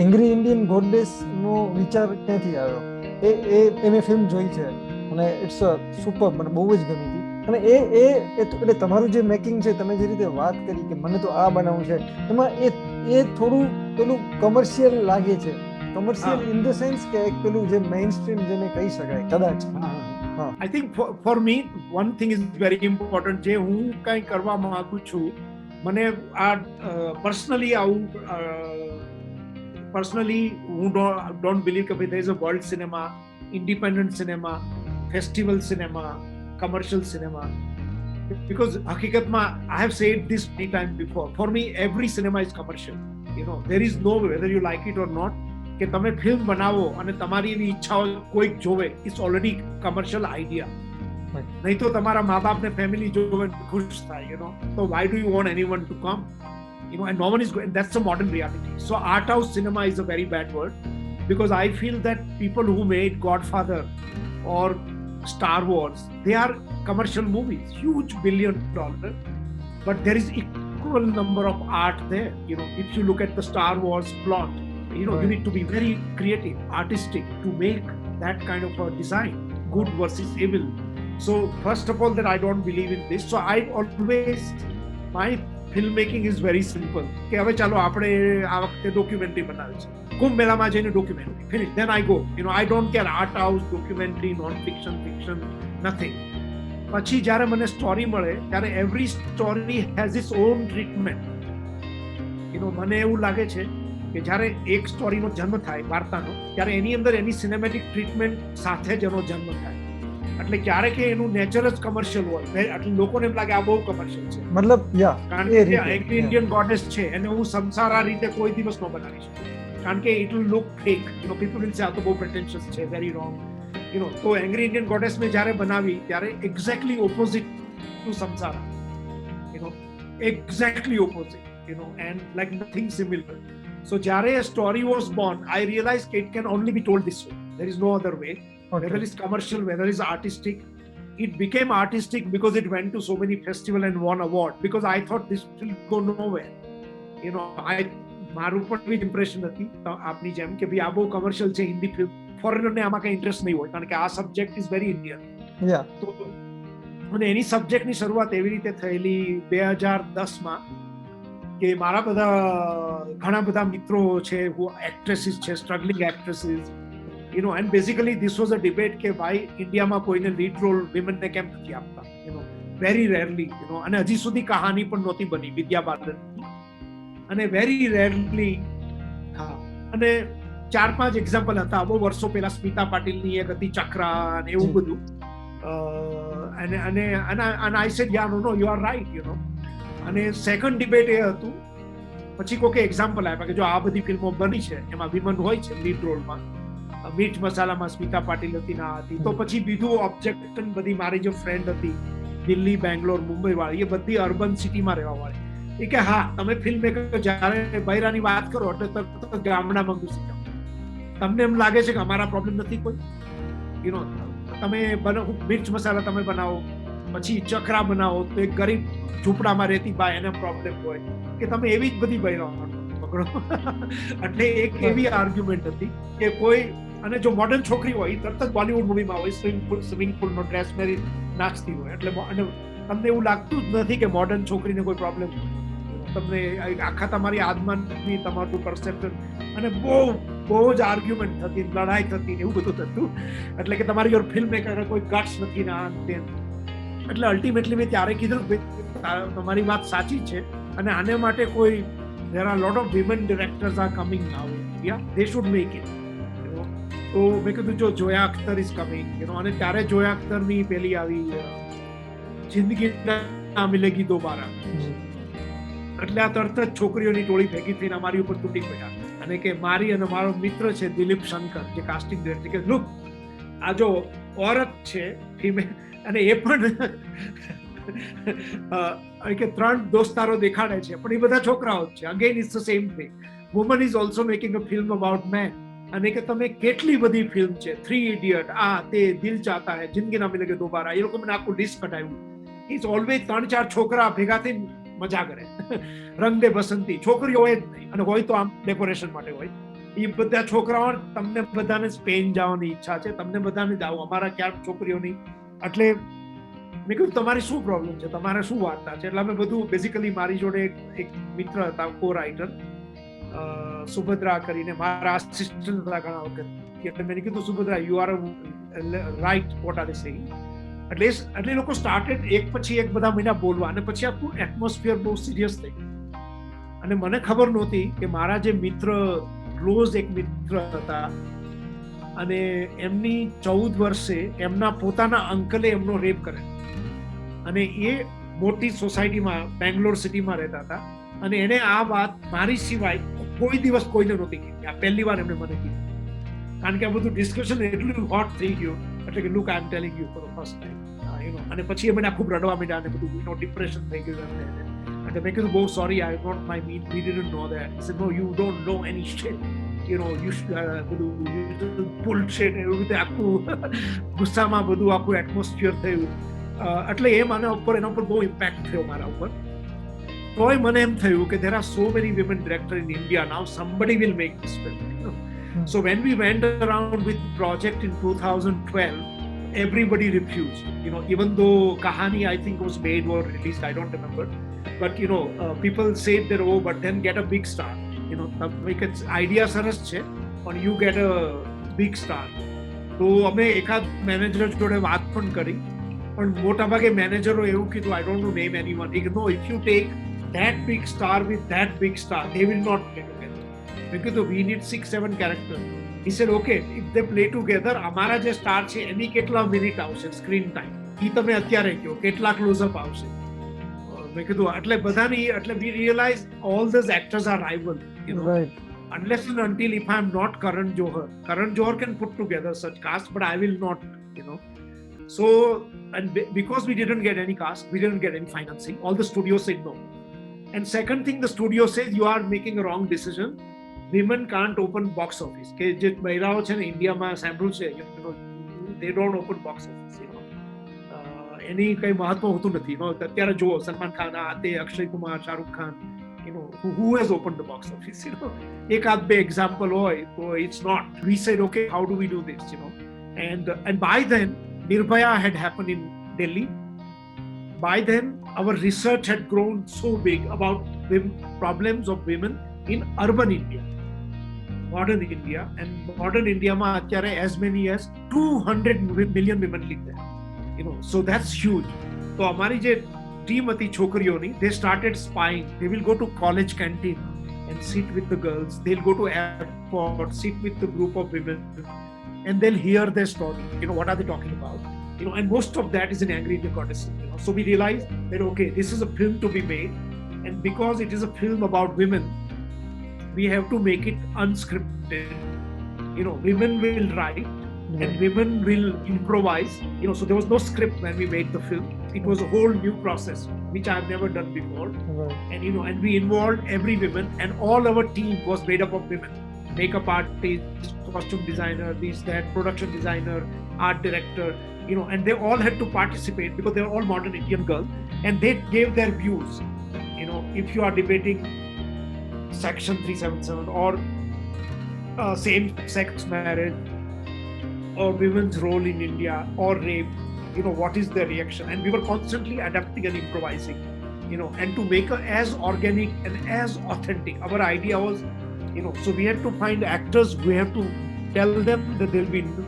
Angry Indian goddess નો વિચાર ક્યાંથી આવ્યો? મેં ફિલ્મ જોઈ છે અને ઇટ્સ સુપર, મને બહુ જ ગમી હતી. અને એટલે તમારું જે મેકિંગ છે, તમે જે રીતે વાત કરી કે મને તો આ બનાવવું છે, એમાં એ થોડું પેલું કમર્શિયલ લાગે છે. હા કમર્શિયલ ઇન ધ સેન્સ કે એક પેલું જે મેઇન સ્ટ્રીમ જેને કહી શકાય કદાચ. હા. I think for me one thing is very important. જે હું કંઈ કરવા માંગુ છું, મને આ પર્સનલી આવું પર્સનલી હું ડોન્ટ બિલીવ કે ભાઈ there is a world cinema, independent cinema, festival cinema, commercial cinema. Because હકીકતમાં I have said this many times before. For me, every cinema is commercial. There is no way, whether you like it or not, કે તમે film બનાવો અને તમારી એવી ઈચ્છાઓ કોઈક જોવે, ઇટ્સ ઓલરેડી કમર્શિયલ આઈડિયા. નહીં તો તમારા મા બાપને ફેમિલી જોવે ખુશ થાય, તો why do you want anyone to come? And no one is going. That's a modern reality. So art house cinema is a very bad word, because I feel that people who made Godfather or Star Wars, they are commercial movies, huge $1 billion, but there is equal number of art there. If you look at the Star Wars plot, you need to be very creative, artistic to make that kind of a design, good versus evil. So first of all, that I don't believe in this. So I always, my filmmaking is very simple. કે હવે ચાલો આપણે આ વખતે documentary બનાવી છે, કુંભ મેળામાં જઈને documentary finish, then I go. I don't care art house, documentary, non fiction, fiction, nothing. પછી જ્યારે મને સ્ટોરી મળે ત્યારે every story has its own treatment. મને એવું લાગે છે કે જ્યારે એક સ્ટોરીનો જન્મ થાય વાર્તાનો, ત્યારે એની અંદર એની સિનેમેટિક ટ્રીટમેન્ટ સાથે જ એનો જન્મ થાય. એટલે ક્યારેક એનું નેચર જ કમર્શિયલ હોય, એટલે લોકોને એમ લાગે આ બહુ કમર્શિયલ છે. મતલબ કારણ કે એંગ્રી ઇન્ડિયન ગોડેસ છે એને હું સંસાર આ રીતે કોઈ દિવસ ન બનાવી શકું, કારણ કે it will look fake. People will say આ તો બહુ પ્રેટેન્શિયસ છે, વેરી રોંગ. તો એંગ્રી ઇન્ડિયન ગોડેસ મેં જ્યારે બનાવી ત્યારે exactly opposite to Samsara, exactly opposite, and like nothing similar. So જ્યારે a story was born, I realized it can only be told this way. There is no other way. Okay. Whether it's commercial, whether it's artistic. It became artistic because it went to so many festivals and won award. Because I thought this will go nowhere. મારું પણ એવી જ impression હતી આપની જેમ કે ભાઈ આ બહુ કમર્શિયલ છે, હિન્દી ફિલ્મ, ફોરેનરને આમાં કઈ ઇન્ટરેસ્ટ નહીં હોય, કારણ કે આ સબ્જેક્ટ ઇઝ વેરી ઇન્ડિયન. તો અને એની સબ્જેક્ટની શરૂઆત એવી રીતે થયેલી 2010માં કે મારા ઘણા બધા મિત્રો છે, એક્ટ્રેસીસ છે, struggling actresses, and basically this was a debate કે ભાઈ ઇન્ડિયામાં કોઈને લીડ રોલ વિમેનને કેમ નથી આપતા, વેરી રેરલી, અને હજી સુધી કહાની પણ નહોતી બની વિદ્યા બાલનની, અને વેરી રેરલી. હા, અને 4-5 એક્ઝામ્પલ હતા બહુ વર્ષો પહેલા. સ્મિતા પાટીલની એક હતી ચક્રા અને એવું બધું. અને I said ya no you are right. અને સેકન્ડ ડિબેટ એ હતું, પછી કોકે એક્ઝામ્પલ આપ્યા કે જો આ બધી ફિલ્મો બની છે એમાં વિમન હોય છે લીડ રોલમાં, મિર્ચ મસાલામાં સ્મિતા પાટીલ હતી ના હતી, તો પછી બીજું ઓબ્જેક્શન બધી મારી જે ફ્રેન્ડ હતી દિલ્હી, બેંગ્લોર, મુંબઈ વાળી, એ બધી અર્બન સિટીમાં રહેવા વાળી, એ કે હા તમે ફિલ્મ મેકર જ્યારે બૈરાની વાત કરો એટલે તરત ગામડામાં ઘૂસી જાઓ. તમને એમ લાગે છે કે અમારા પ્રોબ્લેમ નથી કોઈ, તમે મિર્ચ મસાલા તમે બનાવો, પછી ચકરા બનાવો તો એક ગરીબ ઝૂંપડામાં રહેતી બા એને પ્રોબ્લેમ હોય કે તમે એવી જ બધી બૈરાઓ પકડો. એટલે એક એવી આર્ગ્યુમેન્ટ હતી કે કોઈ, અને જો મોડર્ન છોકરી હોય તરત જ બોલિવૂડ મૂવીમાં હોય, સ્વિમિંગ પુલનો ડ્રેસ પહેરી નાચતી હોય, એટલે તમને એવું લાગતું જ નથી કે મોડર્ન છોકરીને કોઈ પ્રોબ્લેમ હોય. તમને આખા તમારી આત્માની તમારું પરસેપ્શન, અને બહુ જ આર્ગ્યુમેન્ટ થતી, લડાઈ થતી, એવું બધું થતું, એટલે કે તમારી યોર ફિલ્મ મેકર કોઈ ગટ્સ નથી ના તે. એટલે અલ્ટિમેટલી મેં ત્યારે કીધું તમારી વાત સાચી છે, અને આને માટે કોઈ there are a lot of women directors are coming now in India. They should make it. તો મેં કીધું જો જોયા અખ્તર ઇઝ કમિંગ, અને ત્યારે જોયા અખ્તરની પેલી આવી જિંદગી ના મિલેગી દોબારા, એટલે આ તરત જ છોકરીઓની ટોળી ભેગી થઈને અમારી ઉપર તૂટી પડ્યા, અને કે મારી અને મારો મિત્ર છે દિલીપ શંકર જે કાસ્ટિંગ ડિરેક્ટર, કે લુક આ જો ઓરત છે ફિમેલ, અને એ પણ કે 3 દોસ્તારો દેખાડે છે પણ એ બધા છોકરાઓ જ છે. Again it's the same thing. Woman is also making a film about men. અને કે તમે કેટલી બધી ફિલ્મ છે, 3 ઇડિયટ, આ તે, દિલ ચાહતા હૈ, જિંદગી ના મિલેગી દોબારા, એ લોકો મને આખું લિસ્ટ કઢાવ્યું. ઇટ્સ ઓલવેઝ 3-4 છોકરા ભેગા થઈને મજા કરે. રંગ દે બસંતી છોકરીઓ હોય જ નહીં, અને હોય તો આમ ડેકોરેશન માટે હોય. એ બધા છોકરાઓ તમને બધાને સ્પેન જવાની ઈચ્છા છે, તમને બધાને જાવ, અમારા ક્યાંક છોકરીઓની. એટલે મેં કીધું તમારી શું પ્રોબ્લેમ છે, તમારે શું વાર્તા છે? એટલે અમે બધું બેઝિકલી મારી જોડે એક મિત્ર હતા કો રાઇટર સુભદ્રા કરીને, મારા આસિસ્ટન્ટ હતા ઘણા વખત. એટલે મેં કીધું Subhadra you are right what are saying. એટલે લોકો સ્ટાર્ટેડ એક પછી એક બધા મહિના બોલવા, અને પછી આખું એટમોસ્ફિયર બહુ સિરિયસ થઈ ગયું. અને મને ખબર નહોતી કે મારા જે મિત્ર ક્લોઝ એક મિત્ર હતા, અને એમની 14 વર્ષે એમના પોતાના અંકલે એમનો રેપ કર્યો, અને એ મોટી સોસાયટીમાં બેંગ્લોર સિટીમાં રહેતા હતા, અને એને આ વાત મારી સિવાય કોઈ દિવસ કોઈને નહોતી કીધી. આ પહેલી વાર એમને મને કીધી, કારણ કે આ બધું ડિસ્કશન એટલું હોટ થઈ ગયું. એટલે કે look I M telling you for the first time, અને પછી એ મને ખૂબ રડવા માંડ્યા, અને બધું ડિપ્રેશન થઈ ગયું. એટલે મેં કીધું બહુ sorry, I not my mean, we didn't know that. He said no, you don't know any shit, you બધું bullshit, એવું રીતે આખું ગુસ્સામાં બધું આખું એટમોસ્ફિયર થયું. એટલે એ એના ઉપર બહુ ઇમ્પેક્ટ થયો મારા ઉપર. તોય મને એમ થયું કે there are so many women directors in India now, somebody will make this film. So when we went around with project in 2012, everybody refused. Even though Kahani I think was made or released, I don't remember, but people said that, oh, but then get a big star. Make it idea સરસ છે, પણ you get a big star. તો અમે એકાદ manager જોડે વાત પણ કરી, પણ મોટાભાગે મેનેજરો એવું કીધું, I don't know name anyone. No, if you take that big star with that big star, they will not play together. Because we need 6-7 characters. He said, okay, if they play together, અમારા જે star છે એની કેટલા minute આવશે screen time, એ તમે અત્યારે કહો, કેટલા close-up આવશે. મેં કીધું એટલે બધાની, એટલે we realize all those actors are rival, Right. unless and until if I'm not Karan Johar can put together such cast, but I will not. So, and because we didn't get any cast, we didn't get any financing, all the studios said no. And second thing, the studio says you are making a wrong decision. Women can't open box office. કે જે મહિલાઓ છે ને ઇન્ડિયામાં સાંભળ્યું છે, they don't open box office. એની કઈ મહત્વ હોતું નથી. અત્યારે જુઓ સલમાન ખાન, આ તે Akshay Kumar, Shahrukh Khan, who has opened the box office? એક આદ બે એક્ઝામ્પલ હોય તો it's not. We said, okay, how do we do this? And by then Nirbhaya had happened in Delhi. By then our research had grown so big about the problems of women in urban India, modern India. And modern India ma atyare as many as 200 million women live there. So that's huge. So amari je team હતી છોકરીઓની, they started spying. They will go to college canteen and sit with the girls. They'll go to airport, sit with the group of women, and they'll hear their story. What are they talking about? And most of that is in Angry Indian Goddesses. So we realized that, okay, this is a film to be made, and because it is a film about women, we have to make it unscripted. Women will write, and women will improvise. So there was no script when we made the film. It was a whole new process, which I've never done before. Right. And we involved every woman, and all our team was made up of women. Makeup artist, costume designer, that production designer, art director, and they all had to participate because they were all modern Indian girls, and they gave their views. If you are debating Section 377 or same-sex marriage or women's role in India or rape, what is their reaction? And we were constantly adapting and improvising, and to make it as organic and as authentic. Our idea was, so we had to find actors. We have to tell them that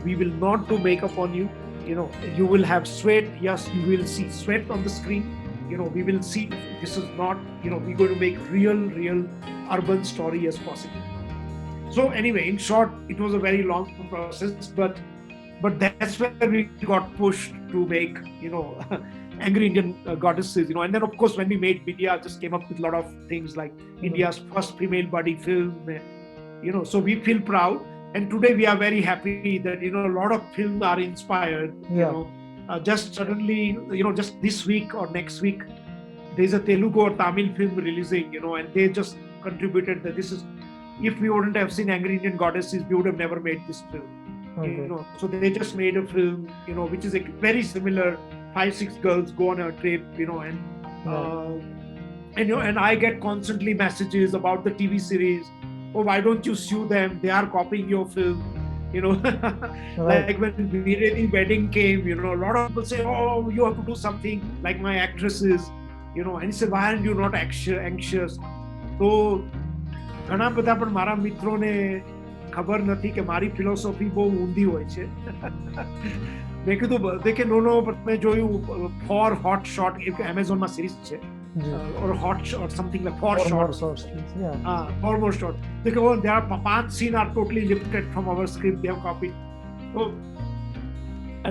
we will not do makeup on you. You will have sweat. Yes, you will see sweat on the screen. We will see this is not, we're going to make real urban story as possible. So anyway, in short, it was a very long process, but that's where we got pushed to make, Angry Indian Goddesses, and then of course when we made Vidya, just came up with a lot of things like India's first female body film, so we feel proud. And today we are very happy that, a lot of films are inspired. Just suddenly, just this week or next week, there's a Telugu or Tamil film releasing, and they just contributed that this is, if we wouldn't have seen Angry Indian Goddesses, we would have never made this film. Okay. So they just made a film, which is like very similar. 5-6 girls go on a trip, and I get constantly messages about the TV series. oh, why don't you sue them? They are copying your film. You know, Right. like when Veeredi wedding came, you know, a lot of people say, oh, you have to do something like my actresses, you know, and he said, why aren't you not anxious? તો ઘણા બધા પણ મારા મિત્રોને ખબર નથી કે મારી ફિલોસોફી બહુ ઊંધી હોય છે. મેં કીધું દેખે નો મેં જોયું ફોર હોટ શોટ એક એમેઝોનમાં સિરીઝ છે जी. or hot shot something like four Or more shots. shorts, please. Yeah. Four more shots. They go, there are 5 scenes are totally lifted from our script. They have copied. So,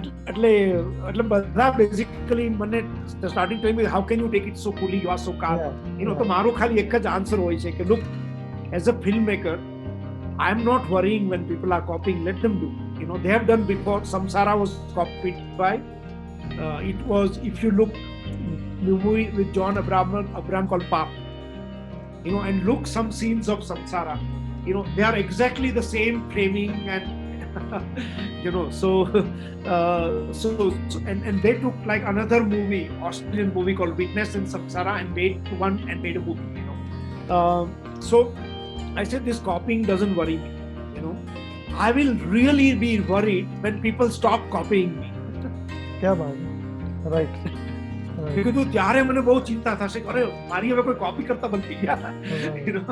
એટલે બધા basically મને starting time how can you take it so Quli you are so કામ you know તો મારું ખાલી એક જ answer હોય છે કે look as a film maker I am not worrying when people are copying. Let them do. You know, they have done before. Samsara was copied by. It was, if you look, movie with John Abraham called Paap. You know, and look some scenes of Samsara. You know, they are exactly the same framing and you know. So and they took like another movie, Australian movie called Witness in Samsara, and made one and made a movie. You know, so. I said this copying doesn't worry me, you know. I will really be worried when people stop copying me. क्या बात है. Right. મેં કીધું ત્યારે મને બહુ ચિંતા થશે કે અરે મારી હવે કોઈ કોપી કરતા બનતી ગયા. You know,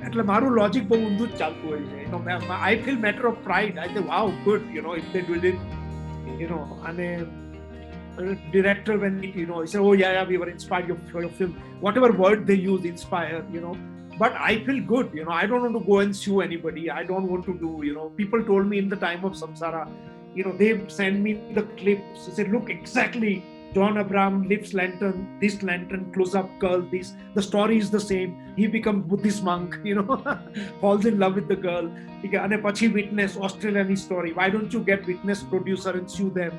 એટલે મારું લોજિક બહુ ઊંધું જ ચાલતું હોય છે. You know, I feel matter of pride. I say wow, good, you know, if they did it, you know. અને director when you know he said, oh yeah, we were inspired for your film, whatever word they use, inspire, you know. But I feel good, you know. I don't want to go and sue anybody. I don't want to do, you know. People told me in the time of Samsara, you know, they send me the clips. They said, look, exactly, John Abraham lifts lantern, this lantern, close up girl, this, the story is the same. He becomes Buddhist monk, you know, falls in love with the girl. And pachi Witness, Australian story. Why don't you get Witness producer and sue them?